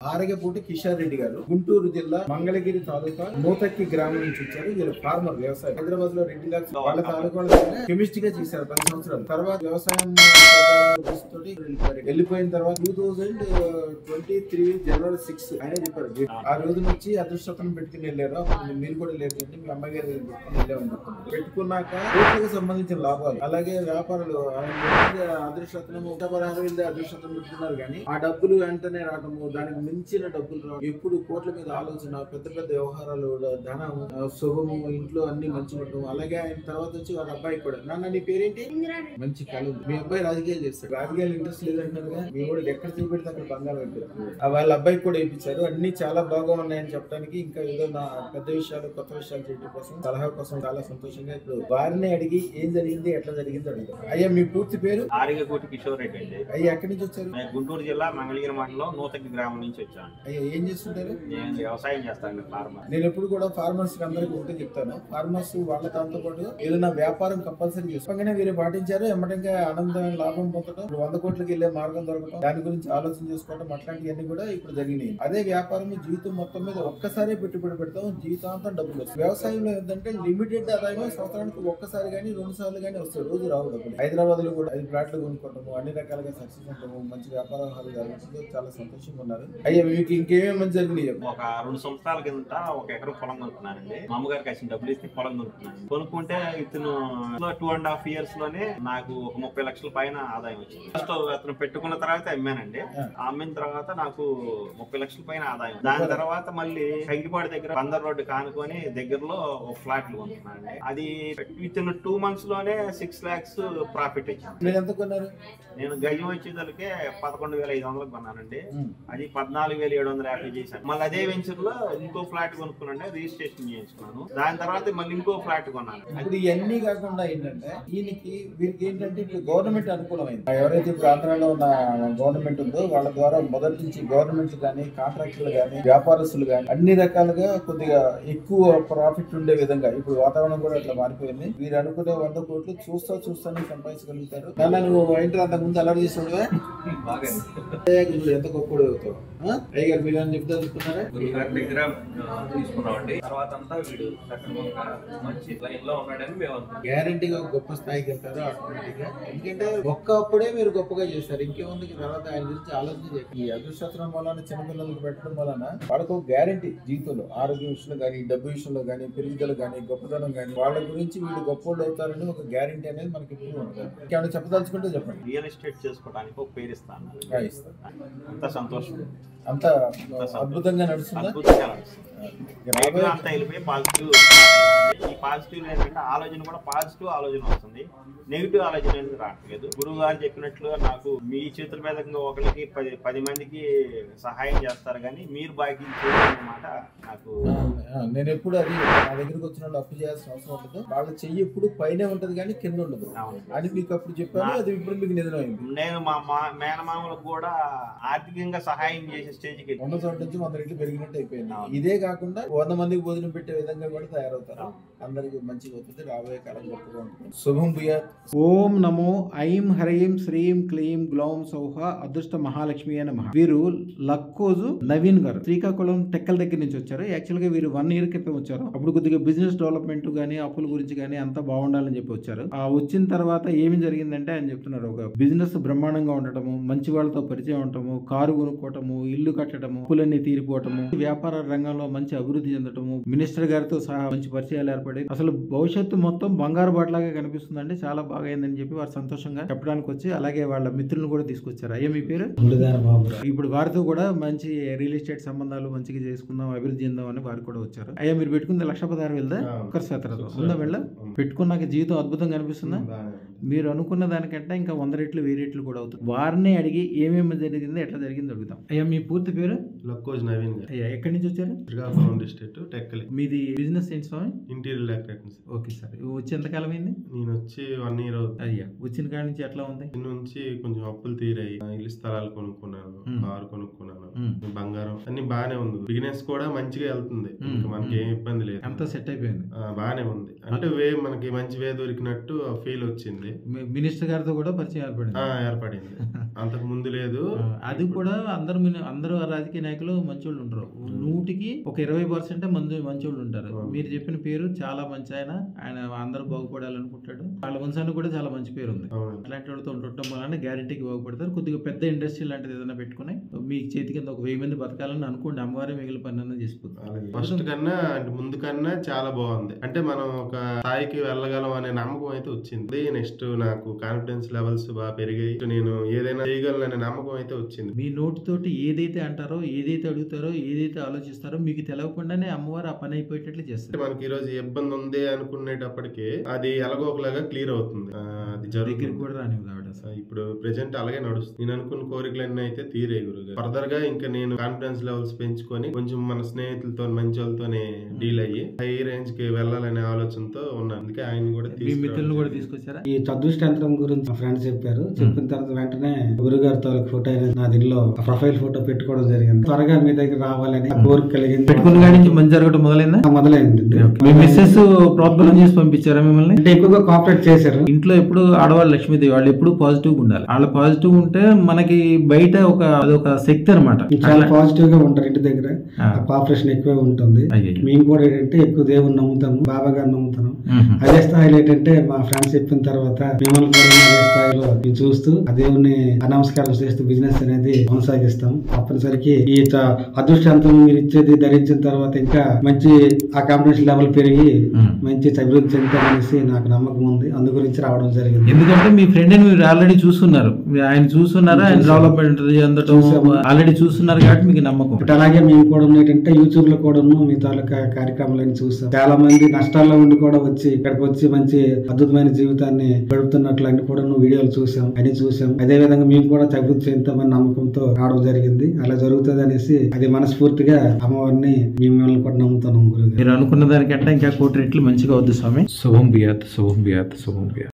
ఆరగపూటి కిషోర్ రెడ్డి గారు గుంటూరు జిల్లా మంగళగిరి తాలూకా నూతక్కి గ్రామం నుంచి వచ్చారు. వీళ్ళు ఫార్మర్ వ్యవసాయం. హైదరాబాద్ లో రెడ్డి లాక్స్ వాళ్ళ తాలూకా కెమిస్ట్ గా చేశారు 10 సంవత్సరాలు. తర్వాత వ్యవసాయం తోటి వెళ్ళిపోయిన తర్వాత 2023 జనవరి 6 ఆయన చెప్పారు. ఆ రోజు నుంచి అదృష్టం పెట్టుకుని వెళ్ళారు. మీరు కూడా లేదంటే మీ అమ్మాయి గారు వెళ్ళామని చెప్తున్నారు. పెట్టుకున్నాక కోట్లకు సంబంధించిన లాభాలు అలాగే వ్యాపారాలు అదృష్టం 116 అదృష్టం పెట్టుకున్నారు. కానీ ఆ డబ్బులు వెంటనే రావడము, దానికి మించిన డబ్బులు రావడం, ఎప్పుడు కోట్ల మీద ఆలోచన, పెద్ద పెద్ద వ్యవహారాలు, ధనము, శుభము, ఇంట్లో అన్ని మంచి ఉండటం. అలాగే ఆయన తర్వాత వచ్చి వాళ్ళ అబ్బాయి కూడా, నాన్న నీ పేరేంటి? మంచి కళ. మీ అబ్బాయి రాజకీయాలు చేస్తాడు. రాజకీయాలు ఇంట్రెస్ట్ లేదంటున్నారుగా, మీ కూడా ఎక్కడ చూపెడితే అక్కడ బంగారం అయిపోతుంది. వాళ్ళ అబ్బాయికి కూడా వేయించారు. అన్ని చాలా బాగా ఉన్నాయని చెప్పడానికి, ఇంకా ఏదో నా పెద్ద విషయాలు కొత్త విషయాలు చేయడం కోసం, సలహా కోసం చాలా సంతోషంగా ఇప్పుడు వారిని అడిగి ఏం జరిగింది ఎట్లా జరిగింది అడుగుతాం. అయ్యా మీ పూర్తి పేరు? ఆరగపూటి కిషోర్ రెడ్డి అండి. అయ్యా ఎక్కడి నుంచి వచ్చారు? గుంటూరు జిల్లా మంగళగిరి మండలం నూతక్కి గ్రామం నుంచి వచ్చాను. అయ్యా ఏం చేస్తుంటారు? నేను వ్యవసాయం చేస్తాను. ఫార్మర్. నేను ఎప్పుడు కూడా ఫార్మర్స్ అందరికి ఒకటే చెప్తాను, ఫార్మర్స్ వాళ్ళ దాంతో పాటు ఏదైనా వ్యాపారం కంపల్సరీ చేసుకోగానే వీరు పాటించారు. ఎమ్మటంగా ఆనందమైన లాభం పొందడం, 100 కోట్లకి వెళ్లే మార్గం దొరకడం, దాని గురించి ఆలోచన చేసుకోవడం, అట్లాంటివన్నీ కూడా ఇప్పుడు జరిగినాయి. అదే వ్యాపారం జీవితం మొత్తం మీద ఒక్కసారి పెట్టుబడి పెడతాం, జీవితాంతం డబ్బులు వస్తాయి. వ్యవసాయంలో ఏంటంటే లిమిటెడ్ ఆదాయం, సంవత్సరానికి ఒక్కసారి కానీ 2 సార్లు కానీ వస్తాయి, రోజు రావు డబ్బులు. హైదరాబాద్ లో కూడా 5 ప్లాట్లు కొనుక్కోవటము, అన్ని రకాలుగా సక్సెస్ ఉంటాము, మంచి వ్యాపారాలు జరగడంతో చాలా సంతోషంగా ఉన్నారు. అయ్యా మీకు ఇంకేమేమి మంచి జరిగినాయి? ఒక 2 సంవత్సరాల కింద ఒక ఎకరం పొలం కొనుక్కున్నానండి. మా అమ్మగారికి వచ్చిన డబ్బులు ఇస్తే పొలం కొనుక్కున్నాను. కొనుక్కుంటే ఇతను 2.5 years లోనే నాకు ఒక 30 లక్షల పైన ఆదాయం వచ్చింది. ఫస్ట్ అతను పెట్టుకున్న తర్వాత అమ్మానండి. అమ్మిన తర్వాత నాకు 30 లక్షల పైన ఆదాయం. దాని తర్వాత మళ్ళీ కంకిపాడు దగ్గర బందర్ రోడ్డు కానుకొని దగ్గరలో ఒక ఫ్లాట్లు కొనుక్కున్నానండి. అది వితిన్ 2 months లోనే 6 lakhs ప్రాఫిట్ వచ్చింది. మీరు ఎంత కొన్నారు? నేను గజం వచ్చేదలకే 11,500 కొన్నానండి. అది 14,750 చేశాను. మళ్ళీ అదే వెంచర్ లో ఇంకో ఫ్లాట్ కొనుక్కున్నాను, రిజిస్ట్రేషన్ చేయించుకున్నాను. దాని తర్వాత మళ్ళీ ఇంకో ఫ్లాట్ కొన్నాను. ఇప్పుడు ఇవన్నీ కాకుండా ఏంటంటే వీరికి ఏంటంటే ఇప్పుడు గవర్నమెంట్ అనుకూలమైంది. ఎవరైతే ఇప్పుడు ఆంధ్రాలో ఉన్న గవర్నమెంట్ ఉందో వాళ్ళ ద్వారా మొదటి నుంచి గవర్నమెంట్ కానీ, కాంట్రాక్టర్లు కానీ, వ్యాపారస్తులు కానీ అన్ని రకాలుగా కొద్దిగా ఎక్కువ ప్రాఫిట్ ఉండే విధంగా ఇప్పుడు వాతావరణం కూడా అట్లా మారిపోయింది. వీరు అనుకునే 100 కోట్లు చూస్తానే సంపాదించగలుగుతారు. నన్ను నువ్వు ఇంటర్ అంతకు ముందు అలర్ట్ చేస్తుండవా? ఎంత గొప్పడు అవుతావు. అయ్యారు మీరు అని చెప్తా చెప్తున్నారా? తీసుకున్నామండి. తర్వాత అంతా వీడు మంచి లైన్ లో ఉన్నాడని మేము గ్యారంటీగా గొప్ప స్థాయికి వెళ్తారు ఆటోమేటిక్ గా. ఎందుకంటే ఒక్కప్పుడే మీరు గొప్పగా చేస్తారు, ఇంకేముంది తర్వాత ఆయన గురించి ఆలోచన చేయాలి. ఈ అదృష్టం వలన చిన్నపిల్లలకు పెట్టడం వలన వాళ్ళకు గ్యారంటీ జీవితంలో, ఆరోగ్య విషయంలో కానీ, డబ్బు విషయంలో కానీ, పెరుగుదల కానీ, గొప్పతనం కానీ, వాళ్ళ గురించి వీళ్ళు గొప్పలు అవుతారని ఒక గ్యారంటీ అనేది మనకి ఇప్పుడు ఉంటుంది. ఇంకేమైనా చెప్పదలుచుకుంటే చెప్పండి. రియల్ ఎస్టేట్ చేసుకోవడానికి ఒక పేరు ఇస్తాను. అంత సంతోషం, అంత అద్భుతంగా నడుస్తుందా? అంతా వెళ్ళిపోయి పాజిటివ్. ఈ పాజిటివ్ ఏంటంటే ఆలోచన కూడా పాజిటివ్ ఆలోచన వస్తుంది, నెగిటివ్ ఆలోచన అనేది రావట్లేదు. గురువు గారు చెప్పినట్లుగా నాకు మీ చేతుల మీద ఒకరికి 10 మందికి సహాయం చేస్తారు, కానీ మీరు బాకీ అన్నమాట. నాకు నేను ఎప్పుడు అది నా దగ్గరికి వచ్చిన వాళ్ళు అప్పు చేయాల్సిన అవసరం ఉండదు, వాళ్ళ చెయ్యి ఎప్పుడు పైనే ఉంటది కానీ కింద ఉండదు అని మీకు అప్పుడు చెప్పాను. అది ఇప్పుడు మీకు నిజమైంది. నేను మా మేనమామలకు కూడా ఆర్థికంగా సహాయం చేసే స్టేజ్కి ఉన్న చోట నుంచి 100 రెట్లు పెరిగినట్టు అయిపోయింది. ఇదే కాకుండా 100 మందికి భోజనం పెట్టే విధంగా కూడా తయారవుతారు. అందరికి మంచిగా అవుతుంది, రాబోయే కాలం గొప్పగా ఉంటుంది. శుభం భూయాత్. ఓం నమో ఐం హ్రీం శ్రీం క్లీం గ్లౌం సౌహ అదృష్ట మహాలక్ష్మి అని నమః. వీరు లక్కోజు నవీన్ గారు శ్రీకాకుళం టెక్కల దగ్గర నుంచి వచ్చారు. యాక్చువల్ గా వీరు 1 year క్రితం వచ్చారు. అప్పుడు కొద్దిగా బిజినెస్ డెవలప్మెంట్ గానీ, అప్పుల గురించి కానీ అంతా బాగుండాలని చెప్పి వచ్చారు. ఆ వచ్చిన తర్వాత ఏమి జరిగిందంటే ఆయన చెప్తున్నారు, ఒక బిజినెస్ బ్రహ్మాండంగా ఉండటము, మంచి వాళ్ళతో పరిచయం ఉండటము, కారు కొనుక్కోవటము, ఇల్లు కట్టడము, అప్పులన్నీ తీరిపోవటము, వ్యాపార రంగంలో మంచి అభివృద్ధి చెందటము, మినిస్టర్ గారితో సహా మంచి పరిచయాలు ఏర్పడి అసలు భవిష్యత్తు మొత్తం బంగారు బాటలాగా కనిపిస్తుందండి. చాలా బాగా అయిందని చెప్పి వారు సంతోషంగా చెప్పడానికి వచ్చి, అలాగే వాళ్ళ మిత్రులను కూడా తీసుకొచ్చారు. అయ్యా మీ పేరు? ఇప్పుడు వారితో కూడా మంచి రియల్ ఎస్టేట్ సంబంధాలు మంచిగా చేసుకుందాం, అభివృద్ధి చెందాం అని వారు కూడా వచ్చారు. అయ్యా మీరు పెట్టుకుంది 1,16,000 ఒక్కరి ఉందా? వెళ్ళ పెట్టుకున్నాక జీవితం అద్భుతంగా కనిపిస్తుందా? మీరు అనుకున్న దానికంటే ఇంకా 100 రెట్లు 1000 రెట్లు కూడా అవుతుంది. వారిని అడిగి ఏమేమి జరిగింది, ఎట్లా జరిగింది అడుగుతాం. అయ్యా మీ పూర్తి పేరు? లక్కోజ్ నవీన్ గారు. అయ్యా ఎక్కడి నుంచి వచ్చారు? శ్రీకాకుళం డిస్ట్రిక్ట్ టెక్కలి. మీది బిజినెస్ ఏంటి స్వామి? Interior decoration. Okay sir. వచ్చి ఎంతకాలం అయింది? నేను వచ్చి 1 year అవుతుంది. అయ్యా వచ్చిన కాడి నుంచి ఎట్లా ఉంది? నుంచి కొంచెం అప్పులు తీరాయి, ఇల్లు స్థలాలు కొనుక్కున్నాను, కారు కొనుక్కున్నాను, బంగారం అన్ని బాగానే ఉంది. బిజినెస్ కూడా మంచిగా వెళ్తుంది, మనకి ఏం ఇబ్బంది లేదు, అంతా సెట్ అయిపోయింది, బాగానే ఉంది. అంటే మనకి మంచి వే దొరికినట్టు ఫీల్ వచ్చింది. ఉంది. మినిస్టర్ గారితో కూడా పరిచయం ఏర్పడింది. ఏర్పడింది, అంతకు ముందు లేదు. అది కూడా అందరూ రాజకీయ నాయకులు మంచోళ్ళు ఉంటారు. 100కి ఒక 20% మంచోళ్ళు ఉంటారు. మీరు చెప్పిన పేరు చాలా మంచి ఆయన అందరూ బాగుపడాలనుకుంటాడు. వాళ్ళ వంశానికి కూడా చాలా మంచి పేరు ఉంది. అలాంటి వాళ్ళతో ఉండటం వలన గ్యారంటీకి బాగుపడతారు. కొద్దిగా పెద్ద ఇండస్ట్రీ లాంటిది ఏదైనా పెట్టుకుని మీ చేతి కింద ఒక 1000 మంది బతకాలని అనుకోండి, అమ్మవారే మిగిలిన పని అన్న చేసిపోతుంది. ఫస్ట్ కన్నా అంటే ముందు కన్నా చాలా బాగుంది. అంటే మనం ఒక స్థాయికి వెళ్ళగలం అనే నమ్మకం అయితే వచ్చింది. నెక్స్ట్ నాకు కాన్ఫిడెన్స్ లెవెల్స్ బాగా పెరిగాయి. నేను ఏదైనా చేయగలను అనే నమ్మకం అయితే వచ్చింది. మీ నోటి తోటి ఏదైతే అంటారో, ఏదైతే అడుగుతారో, ఏదైతే ఆలోచిస్తారో మీకు తెలియకుండానే అమ్మవారు ఆ పని అయిపోయేటట్లు చేస్తారు. మనకి ఈ రోజు ఇబ్బంది ఉంది అనుకునేటప్పటికి అది ఎలాగో ఒకలాగా క్లియర్ అవుతుంది. అది దగ్గరికి కూడా రానివ్వదు ఆవిడ. ఇప్పుడు ప్రెసెంట్ అలాగే నడుస్తుంది. నేను అనుకున్న కోరికలన్నీ అయితే తీరే గురుగారు. ఫర్దర్ గా ఇంకా నేను కాన్ఫిడెన్స్ లెవెల్స్ పెంచుకొని కొంచెం మన స్నేహితులతో మంచి వాళ్ళతోనే డీల్ అయ్యి హై రేంజ్ కి వెళ్ళాలనే ఆలోచనతో ఉన్నాను. అందుకే ఆయన కూడా మిత్రులను కూడా తీసుకొచ్చారా? ఈ అదృష్ట యంత్రం గురించి మా ఫ్రెండ్స్ చెప్పారు. చెప్పిన తర్వాత వెంటనే గురుగారి తాలూకు ఫోటో అనేది నా దీనిలో ప్రొఫైల్ ఫోటో పెట్టుకోవడం జరిగింది. త్వరగా మీ దగ్గర రావాలని కోరిక కలిగింది. పెట్టుకున్న కాడి నుంచి మంచి జరగడం మొదలైంది. మీ మిస్సెస్ ప్రోత్బలం చేసి పంపించారా మిమ్మల్ని? అంటే ఎక్కువగా కోఆపరేట్ చేశారు. ఇంట్లో ఎప్పుడు ఆడవాళ్ళు లక్ష్మీదేవి వాళ్ళు ఎప్పుడు పాజిటివ్ గా ఉండాలి. వాళ్ళు పాజిటివ్ ఉంటే మనకి బయట అదొక శక్తి అనమాట. చాలా పాజిటివ్ గా ఉంటారు. ఇంటి దగ్గర కోఆపరేషన్ ఎక్కువ ఉంటుంది. మేము కూడా ఏంటంటే ఎక్కువ దేవుని నమ్ముతాము, బాబా గారిని నమ్ముతాము. అదే స్థాయిలో ఏంటంటే మా ఫ్రెండ్స్ చెప్పిన తర్వాత మిమ్మల్ని కూడా అదే స్థాయిలో మేము చూస్తూ ఆ దేవుని నమస్కారం చేస్తూ బిజినెస్ అనేది కొనసాగిస్తాం. తప్పనిసరికి ఈ అదృష్టాంతం మీరు ఇచ్చేది ధరించిన తర్వాత ఇంకా మంచి ఆ కాంపిటీషన్ లెవెల్ పెరిగి మంచి అభివృద్ధి చెందుతామనేసి నాకు నమ్మకం ఉంది. అందు గురించి రావడం జరిగింది. ఎందుకంటే మీ ఫ్రెండ్ మీరు ఆల్రెడీ చూస్తున్నారు, ఆయన చూస్తున్నారు, ఆయన డెవలప్మెంట్ ఆల్రెడీ చూస్తున్నారు కాబట్టి మీకు నమ్మకం. అలాగే మేము కూడా ఏంటంటే యూట్యూబ్ లో కూడా మీ తాలూకా కార్యక్రమాలను చూస్తాం. చాలా మంది నష్టాల్లో ఉండి కూడా వచ్చి ఇక్కడికి వచ్చి మంచి అద్భుతమైన జీవితాన్ని గడుపుతున్నట్లు అన్ని కూడా వీడియోలు చూసాం, అన్ని చూసాం. అదే విధంగా మేము కూడా అభివృద్ధి చెందుతామని నమ్మకంతో రావడం జరిగింది. అలా జరుగుతుంది అనేసి అది మనస్ఫూర్తిగా అమ్మవారిని మిమ్మల్ని కూడా నమ్ముతున్నాం గురుగారు. మీరు అనుకున్న దానికంటే ఇంకా 1 కోటి రెట్లు మంచిగా వద్దు స్వామి. శుభం బియాత్, శుభం బియాత్, శుభం బియాత్.